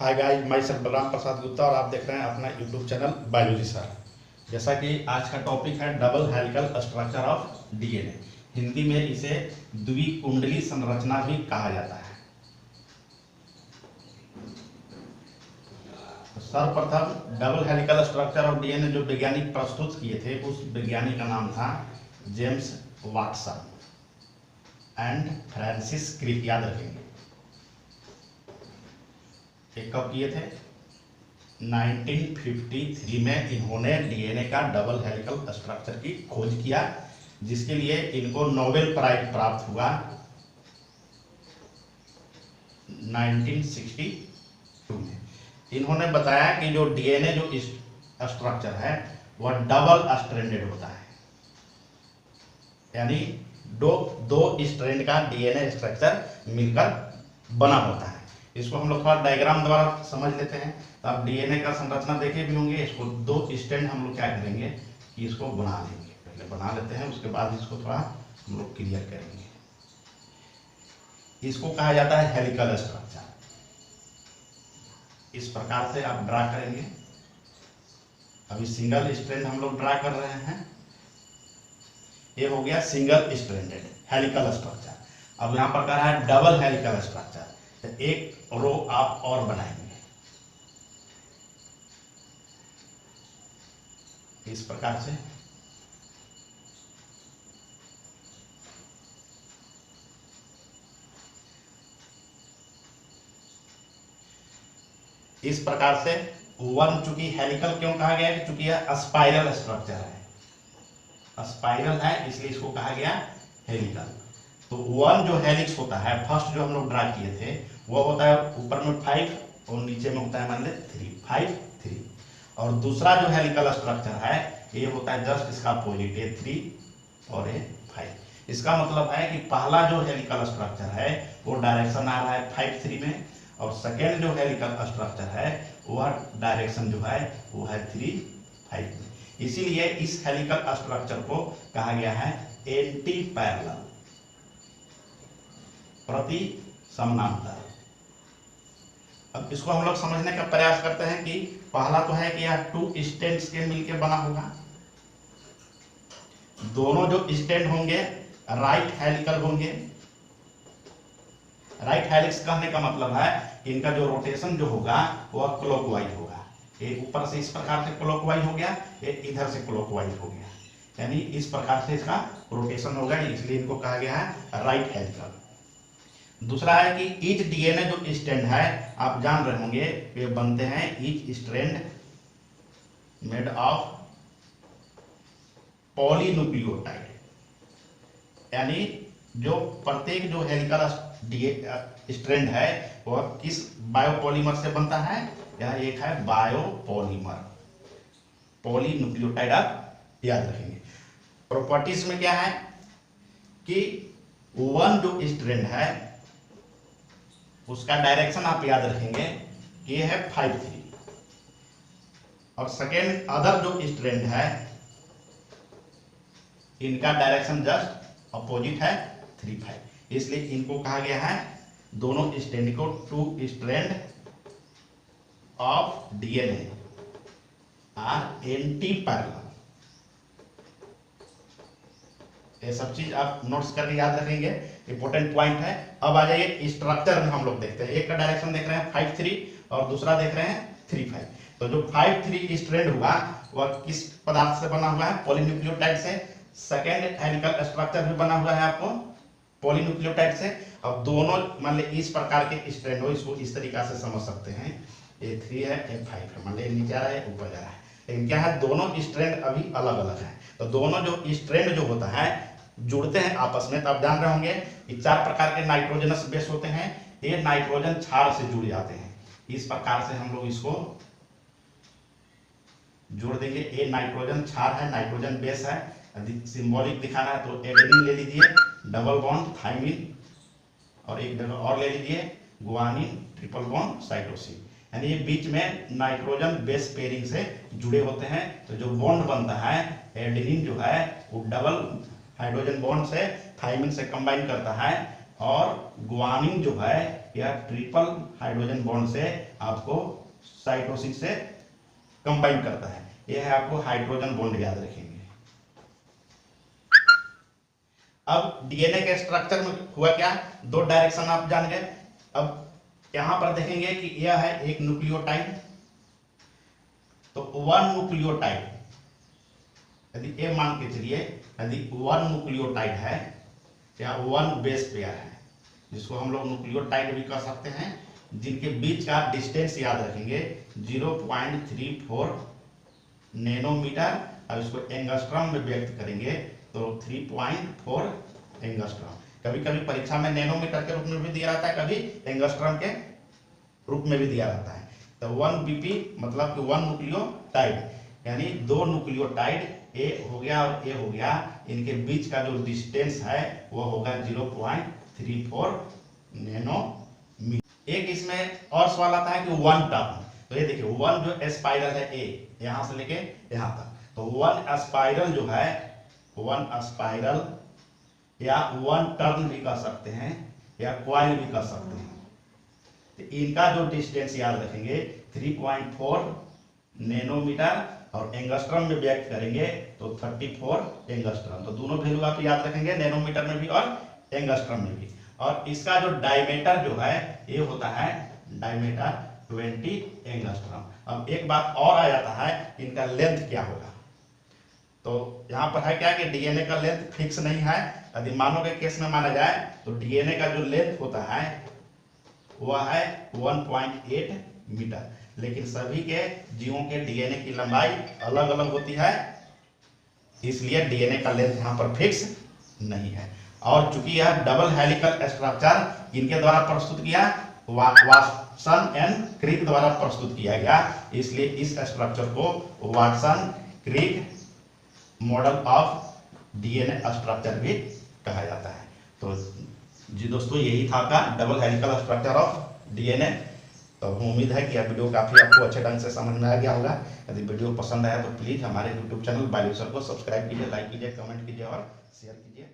Hi guys, मैं sir Balram Prasad Gupta और आप देख रहे हैं अपना यूट्यूब चैनल बायोलॉजी सर। जैसा कि आज का टॉपिक है double helical structure of DNA. Hindi में इसे द्विकुंडली संरचना भी कहा जाता है। तो सर्वप्रथम double helical structure of DNA जो वैज्ञानिक प्रस्तुत किए थे, उस वैज्ञानिक का नाम था James Watson and Francis Crick. याद रखेंगे, ये कब किए थे? 1953 में इन्होंने डीएनए का डबल हेलिकल स्ट्रक्चर की खोज किया, जिसके लिए इनको नोबेल प्राइज प्राप्त हुआ 1962 में। इन्होंने बताया कि जो डीएनए जो स्ट्रक्चर है वह डबल स्ट्रैंडेड होता है, यानी दो स्ट्रैंड का डीएनए स्ट्रक्चर मिलकर बना होता है। इसको हम लोग थोड़ा डायग्राम द्वारा समझ लेते हैं। तो आप डीएनए का संरचना देखे भी होंगे। इसको दो स्ट्रैंड हम लोग क्या करेंगे कि इसको बना लेंगे। पहले बना लेते हैं, उसके बाद इसको थोड़ा हम लोग क्लियर करेंगे। इसको कहा जाता है हेलिकल स्ट्रक्चर। इस प्रकार से आप ड्रा करेंगे। अभी सिंगल स्ट्रैंड हम लोग ड्रा कर रहे हैं। ये हो गया सिंगल स्ट्रैंडेड हेलिकल स्ट्रक्चर। अब यहां पर कह रहा है डबल हेलिकल स्ट्रक्चर, तो एक रो आप और बनाएंगे इस प्रकार से। इस प्रकार से वन, चूंकि हेलिकल क्यों कहा गया? चूंकि यह स्पाइरल स्ट्रक्चर है, स्पाइरल है, इसलिए इसको कहा गया हेलिकल। तो वन जो हेलिक्स होता है, फर्स्ट जो हम लोग ड्रा किए थे, वो होता है ऊपर में 5 और नीचे में होता है मान ले 3, 5, 3। और दूसरा जो हेलिकल स्ट्रक्चर है ये होता है जस्ट इसका अपोजिट, ये 3 और ये 5। इसका मतलब है कि पहला जो हेलिकल स्ट्रक्चर है वो डायरेक्शन आ रहा है 5, 3 में, और सेकेंड जो हेलिकल स्ट्रक्चर है वह डायरेक्शन जो है वो है 3, 5 में। इसीलिए इस हेलिकल स्ट्रक्चर को कहा गया है एंटी पैरेलल, प्रति समानांतर। अब इसको हम लोग समझने का प्रयास करते हैं कि पहला तो है कि यह 2 स्ट्रैंड्स के मिलकर बना होगा। दोनों जो स्ट्रैंड होंगे राइट हेलिकल होंगे। राइट हेलिक्स कहने का मतलब है कि इनका जो रोटेशन जो होगा वह क्लॉकवाइज होगा। ये ऊपर से इस प्रकार से क्लॉकवाइज हो गया, ये इधर से क्लॉकवाइज हो गया, यानी इस प्रकार से इसका रोटेशन होगा, इसलिए इनको कहा गया है राइट हेलिकल। दूसरा है कि ईच डीएनए जो स्ट्रैंड है, आप जान रहे होंगे ये बनते हैं each strand made of polynucleotide, यानी जो प्रत्येक जो हेलिकल स्ट्रैंड है वह किस बायोपॉलीमर से बनता है? यह एक है बायोपॉलीमर, पॉलीन्यूक्लियोटाइड आप याद रखेंगे। प्रॉपर्टीज में क्या है कि वन जो स्ट्रैंड है उसका डायरेक्शन आप याद रखेंगे कि ये है 5, 3, और सेकेंड अदर जो स्ट्रैंड है इनका डायरेक्शन जस्ट अपोजिट है 3, 5। इसलिए इनको कहा गया है दोनों स्ट्रैंड को 2 strand of DNA are anti parallel. ये सब चीज आप नोट्स करके याद रखेंगे, इंपॉर्टेंट पॉइंट है। अब आ जाइए स्ट्रक्चर में हम लोग देखते हैं। एक का डायरेक्शन देख रहे हैं 5, 3 और दूसरा देख रहे हैं 3, 5। तो जो 5, 3 स्ट्रैंड हुआ वह किस पदार्थ से बना हुआ है? पॉलीन्यूक्लियोटाइड से। सेकेंड हेलिकल स्ट्रक्चर भी बना हुआ है आपको पॉलीन्यूक्लियोटाइड से। अब दोनों मान ली इस प्रकार के स्ट्रैंड हो, इसको इस तरीका से समझ सकते हैं, ये 3 है, ये 5 है, मान ली नीचे आ रहा है, ऊपर जा रहा है, लेकिन क्या है दोनों स्ट्रैंड अभी अलग अलग है। तो दोनों जो स्ट्रैंड जो होता है जुड़ते हैं आपस में। तो आप जान रहे होंगे कि 4 प्रकार के नाइट्रोजनस बेस होते हैं। ये नाइट्रोजन क्षार से जुड़ जाते हैं। इस प्रकार से हम लोग इसको जोड़ देंगे। ये नाइट्रोजन क्षार है, नाइट्रोजन बेस है। सिंबॉलिक दिखाना है तो एडेनिन ले लीजिए, डबल बॉन्ड थाइमिन, और एक जगह और ले लीजिए गुआनिन, ट्रिपल बॉन्ड साइटोसिन, यानी ये बीच में नाइट्रोजन बेस पेयरिंग से जुड़े होते हैं। तो जो बॉन्ड बनता है एडेनिन जो है वो डबल हाइड्रोजन बॉन्ड से थाइमिन से कंबाइन करता है, और गुआनिन जो है यह ट्रिपल हाइड्रोजन बॉन्ड से आपको साइटोसिन से कंबाइन करता है। यह है आपको हाइड्रोजन बॉन्ड, याद रखेंगे। अब डीएनए के स्ट्रक्चर में हुआ क्या, दो डायरेक्शन आप जान गए। अब यहां पर देखेंगे कि यह है एक न्यूक्लियोटाइड, तो वन न्यूक्लियोटाइड, यदि ये मान के चलिए यदि वन न्यूक्लियोटाइड है या वन बेस पेयर है, जिसको हम लोग न्यूक्लियोटाइड भी कह सकते हैं, जिनके बीच का डिस्टेंस याद रखेंगे 0.34 नैनोमीटर, और इसको एंगस्ट्रॉम में व्यक्त करेंगे तो 3.4 एंगस्ट्रॉम। कभी कभी परीक्षा में नैनोमीटर के रूप में भी दिया रहता है, कभी एंगस्ट्रॉम के रूप में भी दिया रहता है। तो 1 बीपी मतलब कि 1 न्यूक्लियोटाइड, यानी 2 न्यूक्लियोटाइड ए हो गया और ए हो गया, इनके बीच का जो डिस्टेंस है वो होगा 0.34 नैनोमीटर। एक इसमें और सवाल आता है कि 1 टर्न, तो ये देखिए 1 जो स्पाइरल है ए, यहां से लेके यहां तक, तो 1 स्पाइरल जो है, 1 स्पाइरल या 1 टर्न भी कह सकते हैं या कॉइल भी कह सकते हैं। तो इनका जो डिस्टेंस याद रखेंगे 3.4 नैनोमीटर, और एंगस्ट्रॉम में व्यक्त करेंगे तो 34 एंगस्ट्रॉम। तो दोनों वैल्यू आप याद रखेंगे, नैनोमीटर में भी और एंगस्ट्रॉम में भी। और इसका जो डायमीटर जो है ये होता है डायमीटर 20 एंगस्ट्रॉम। अब एक बात और आ जाता है, इनका लेंथ क्या होगा। तो यहाँ पर है क्या कि डीएनए का लेंथ फिक्स नहीं है। यदि मानव के केस में माना जाए तो डीएनए का जो लेंथ होता है वह है 1.8 मीटर, लेकिन सभी के जीवों के डीएनए की लंबाई अलग अलग होती है, इसलिए डीएनए का लेंथ यहाँ पर फिक्स नहीं है। और चूंकि यह डबल हेलिकल स्ट्रक्चर इनके द्वारा प्रस्तुत किया, वाटसन एंड क्रिक द्वारा प्रस्तुत किया गया, इसलिए इस स्ट्रक्चर को Watson Crick model of DNA structure भी कहा जाता है। तो जी दोस्तों, यही था आपका double helical structure of DNA. तो उम्मीद है कि यह वीडियो काफ़ी आपको अच्छे ढंग से समझ में आ गया होगा। यदि वीडियो पसंद आया तो प्लीज़ हमारे यूट्यूब चैनल बायोसर को सब्सक्राइब कीजिए, लाइक कीजिए, कमेंट कीजिए और शेयर कीजिए।